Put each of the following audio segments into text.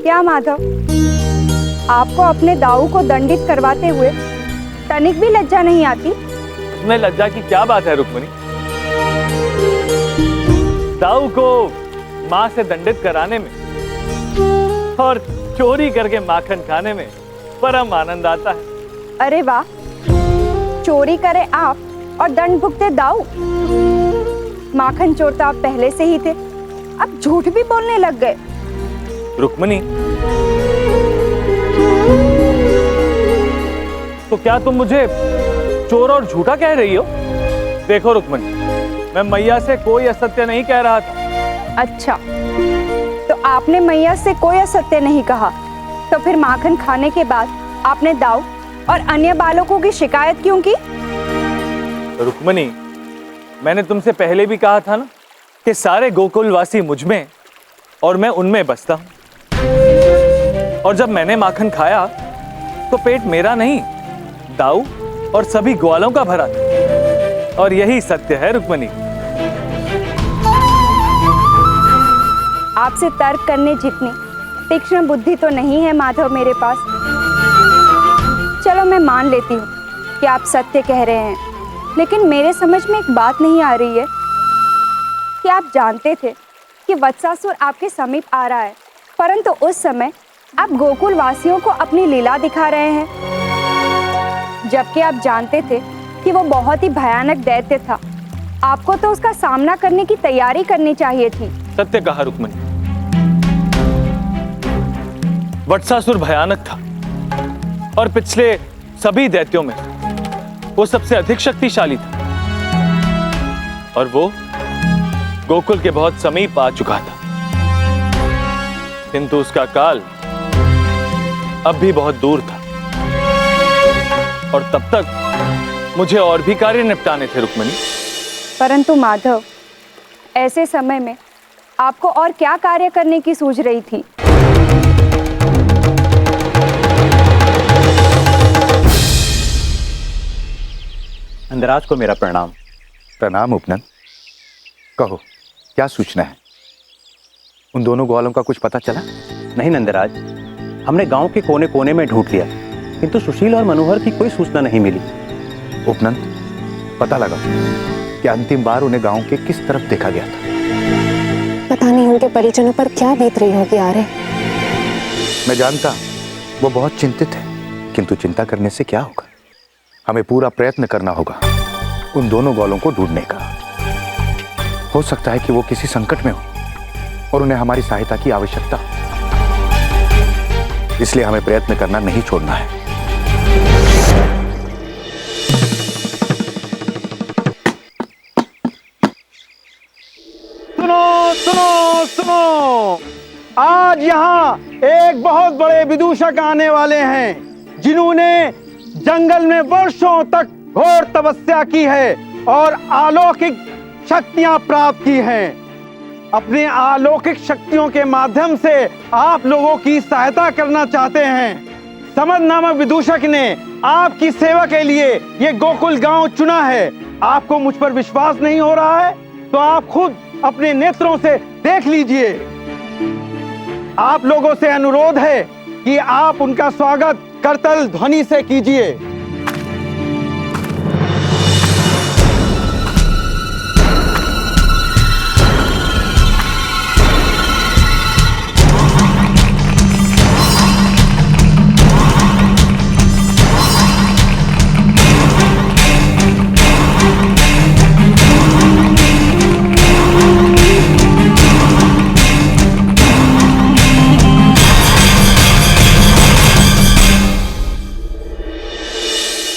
क्या माधव, आपको अपने दाऊ को दंडित करवाते हुए तनिक भी लज्जा नहीं आती? इसमें लज्जा की क्या बात है रुक्मिणी? दाऊ को माँ से दंडित कराने में और चोरी करके माखन खाने में परम आनंद आता है। अरे वाह, चोरी करे आप और दंड भुगते दाऊ। माखन चोर तो आप पहले से ही थे, अब झूठ भी बोलने लग गए। रुक्मिणी, तो क्या तुम मुझे चोर और झूठा कह रही हो? देखो रुक्मिणी, मैं मैया से कोई असत्य नहीं कह रहा था। अच्छा, तो आपने मैया से कोई असत्य नहीं कहा, तो फिर माखन खाने के बाद आपने दाऊ और अन्य बालकों की शिकायत क्यों की? रुक्मिणी, मैंने तुमसे पहले भी कहा था ना कि सारे गोकुलवासी मुझ में और मैं उनमें बसता हूं। और जब मैंने माखन खाया तो पेट मेरा नहीं, दाऊ और सभी ग्वालों का भरा था। और यही सत्य है रुक्मिणी। आपसे तर्क करने जितनी तीक्ष्ण बुद्धि तो नहीं है माधव मेरे पास। चलो मैं मान लेती हूँ कि आप सत्य कह रहे हैं, लेकिन मेरे समझ में एक बात नहीं आ रही है कि आप जानते थे कि वत्सासुर आपके समीप आ रहा है, परंतु उस समय आप गोकुल वासियों को अपनी लीला दिखा रहे हैं, जबकि आप जानते थे कि वो बहुत ही भयानक दैत्य था। आपको तो उसका सामना करने की तैयारी करनी चाहिए थी। सत्य कहा रुक्मिणी, वत्सासुर भयानक था और पिछले सभी दैत्यों में वो सबसे अधिक शक्तिशाली था और वो गोकुल के बहुत समीप आ चुका था। किंतु उसका काल अब भी बहुत दूर था और तब तक मुझे और भी कार्य निपटाने थे रुक्मिणी। परंतु माधव, ऐसे समय में आपको और क्या कार्य करने की सूझ रही थी? नंदराज को मेरा प्रणाम। प्रणाम उपनंद। कहो, क्या सूचना है? उन दोनों ग्वालों का कुछ पता चला? नहीं नंदराज, हमने गांव के कोने कोने में ढूंढ लिया, किंतु सुशील और मनोहर की कोई सूचना नहीं मिली। उपनंद, पता लगा कि अंतिम बार उन्हें गांव के किस तरफ देखा गया था। पता नहीं उनके परिजनों पर क्या बीत रही होगी आर्य। मैं जानता वो बहुत चिंतित है, किंतु चिंता करने से क्या होगा? हमें पूरा प्रयत्न करना होगा उन दोनों ग्वालों को ढूंढने का। हो सकता है कि वो किसी संकट में हो और उन्हें हमारी सहायता की आवश्यकता हो, इसलिए हमें प्रयत्न करना नहीं छोड़ना है। सुनो सुनो सुनो, आज यहाँ एक बहुत बड़े विदूषक आने वाले हैं, जिन्होंने जंगल में वर्षों तक घोर तपस्या की है और अलौकिक शक्तियां प्राप्त की हैं। अपने अलौकिक शक्तियों के माध्यम से आप लोगों की सहायता करना चाहते हैं। समद नामक विदूषक ने आपकी सेवा के लिए ये गोकुल गांव चुना है। आपको मुझ पर विश्वास नहीं हो रहा है तो आप खुद अपने नेत्रों से देख लीजिए। आप लोगों से अनुरोध है कि आप उनका स्वागत करतल ध्वनि से कीजिए।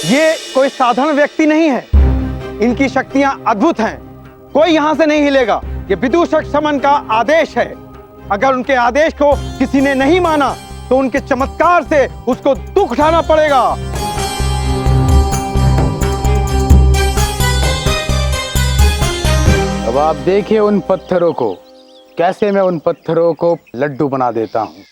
ये कोई साधारण व्यक्ति नहीं है, इनकी शक्तियां अद्भुत हैं। कोई यहां से नहीं हिलेगा। ये विदूषक समन का आदेश है। अगर उनके आदेश को किसी ने नहीं माना तो उनके चमत्कार से उसको दुख उठाना पड़ेगा। अब आप देखिए उन पत्थरों को, कैसे मैं उन पत्थरों को लड्डू बना देता हूं।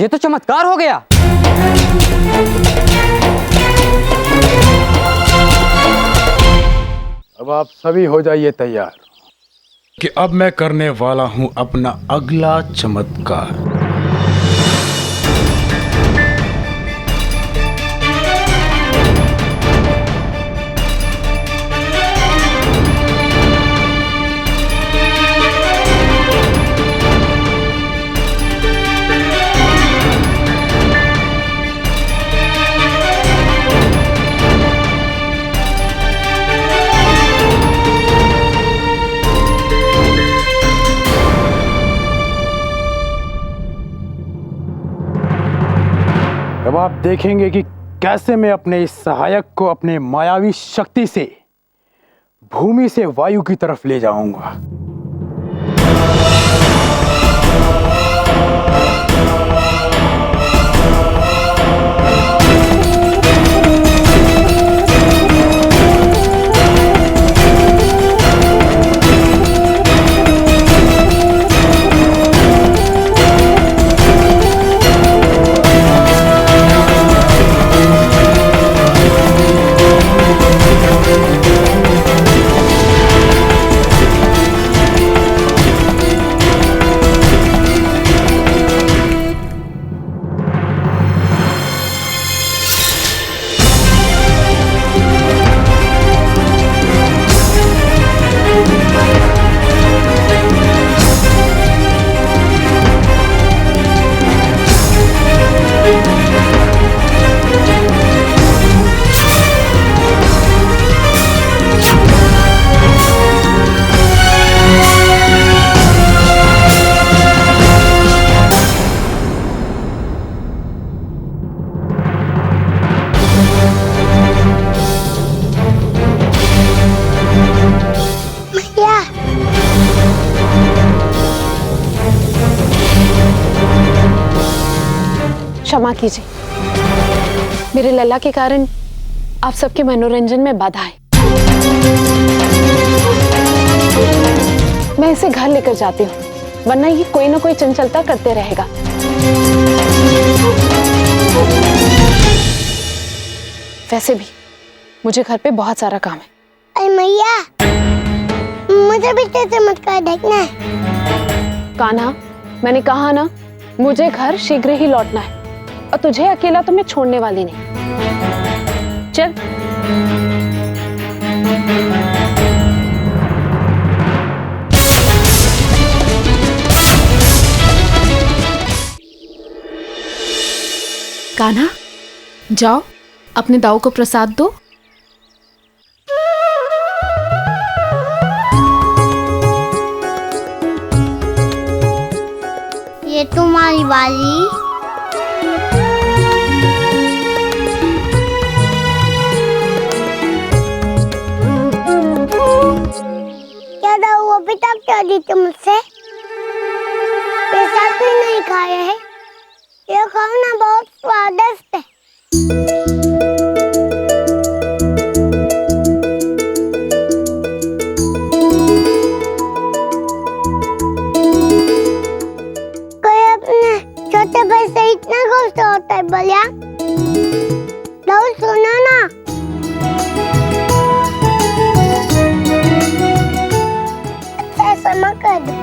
ये तो चमत्कार हो गया। अब आप सभी हो जाइए तैयार कि अब मैं करने वाला हूं अपना अगला चमत्कार। अब आप देखेंगे कि कैसे मैं अपने इस सहायक को अपने मायावी शक्ति से भूमि से वायु की तरफ ले जाऊंगा। क्षमा कीजिए, मेरे लल्ला के कारण आप सबके मनोरंजन में बाधा है। मैं इसे घर लेकर जाती हूँ, वरना ये कोई ना कोई चंचलता करते रहेगा। वैसे भी मुझे घर पे बहुत सारा काम है। अरे मैया, मुझे भी तेरे चमत्कार देखना है। कान्हा, मैंने कहा ना, मुझे घर शीघ्र ही लौटना है और तुझे अकेला तो मैं छोड़ने वाली नहीं। चल। कान्हा, जाओ अपने दाऊ को प्रसाद दो। ये तुम्हारी वाली। क्या दाऊ अभी तक क्या दी तुम मुझसे? पैसा भी नहीं खाया है। ये खाना बहुत स्वादिष्ट है। कोई अपने छोटे भाई से इतना गुस्सा होता है बलिया? दाऊ सुनो ना। ऐसा मत कर दो।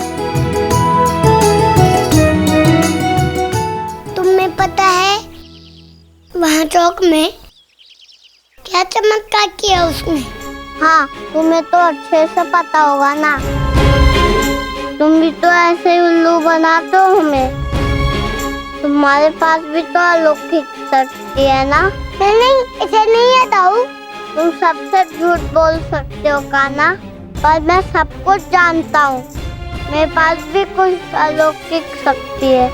तुम्हें पता है वहाँ चौक में क्या चमत्कार किया उसने? हाँ, तुम्हें तो अच्छे से पता होगा ना। तुम भी तो ऐसे उल्लू बनाते हो हमें। तुम्हारे पास भी तो अलौकिक शक्ति है ना? नहीं, ऐसे नहीं है दाऊ। तुम सबसे झूठ बोल सकते हो कान्हा, पर मैं सब कुछ जानता हूँ। मेरे पास भी कुछ अलौकिक शक्ति है,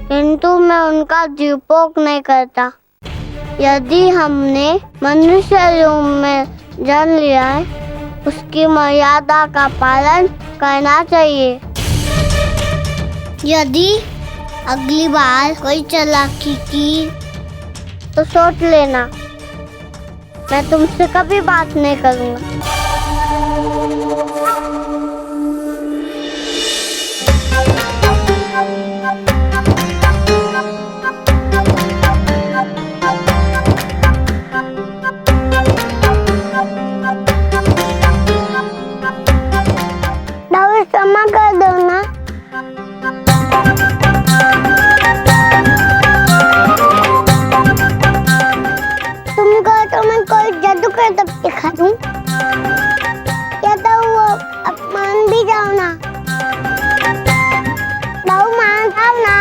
किंतु मैं उनका उपयोग नहीं करता। यदि हमने मनुष्य रूप में जन्म लिया है, उसकी मर्यादा का पालन करना चाहिए। यदि अगली बार कोई चालाकी की तो सोच लेना, मैं तुमसे कभी बात नहीं करूँगा। कर तब दिखा दूं? क्या दाऊ अब मान भी जाओ ना? दाऊ मान जाओ ना?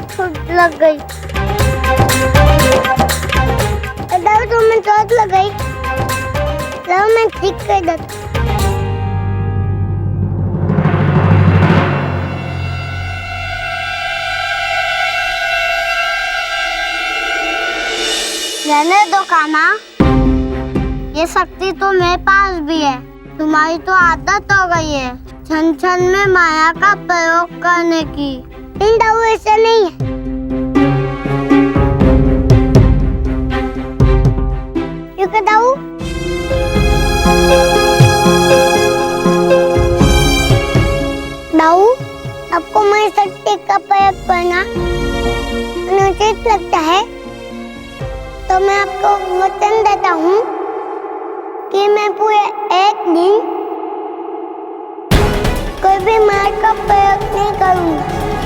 चोट लग गई। दाऊ तुम्हें चोट लग गई? दाऊ मैं ठीक कर देता। रहने दो कान्हा, ये शक्ति तो मेरे पास भी है। तुम्हारी तो आदत हो गई है क्षण क्षण में माया का प्रयोग करने की। इन दाऊ ऐसा नहीं है। क्योंकि दाऊ आपको मेरी शक्ति का प्रयोग करना अनुचित लगता है तो मैं आपको वचन देता हूँ कि मैं पूरे एक दिन कोई भी माया का प्रयोग नहीं करूँगा।